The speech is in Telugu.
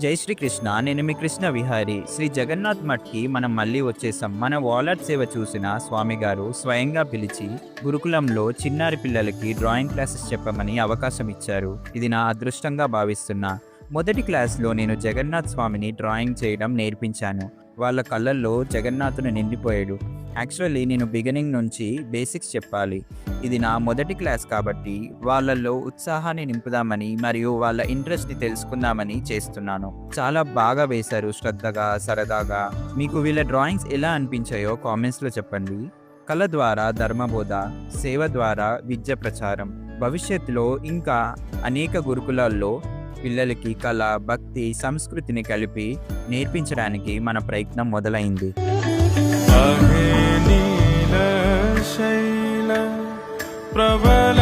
జై శ్రీకృష్ణ. నేను మీ కృష్ణ విహారీ. శ్రీ జగన్నాథ్ మఠ్‌కి మనం మళ్ళీ వచ్చేసాం. మన వాలెట్ సేవ చూసిన స్వామి గారు స్వయంగా పిలిచి గురుకులంలో చిన్నారి పిల్లలకి డ్రాయింగ్ క్లాసెస్ చెప్పమని అవకాశం ఇచ్చారు. ఇది నా అదృష్టంగా భావిస్తున్నా. మొదటి క్లాస్‌లో నేను జగన్నాథ్ స్వామిని డ్రాయింగ్ చేయడం నేర్పించాను. వాళ్ళ కళ్ళల్లో జగన్నాథుడు నిండిపోయాడు. యాక్చువల్లీ నేను బిగినింగ్ నుంచి బేసిక్స్ చెప్పాలి. ఇది నా మొదటి క్లాస్ కాబట్టి వాళ్ళల్లో ఉత్సాహాన్ని నింపుదామని మరియు వాళ్ళ ఇంట్రెస్ట్‌ని తెలుసుకుందామని చేస్తున్నాను. చాలా బాగా వేశారు, శ్రద్ధగా, సరదాగా. మీకు వీళ్ళ డ్రాయింగ్స్ ఎలా అనిపించాయో కామెంట్స్‌లో చెప్పండి. కళ ద్వారా ధర్మబోధ, సేవ ద్వారా విద్య ప్రచారం. భవిష్యత్తులో ఇంకా అనేక గురుకులాల్లో పిల్లలకి కళ, భక్తి, సంస్కృతిని కలిపి నేర్పించడానికి మన ప్రయత్నం మొదలైంది. అహే నీల శైల ప్రబల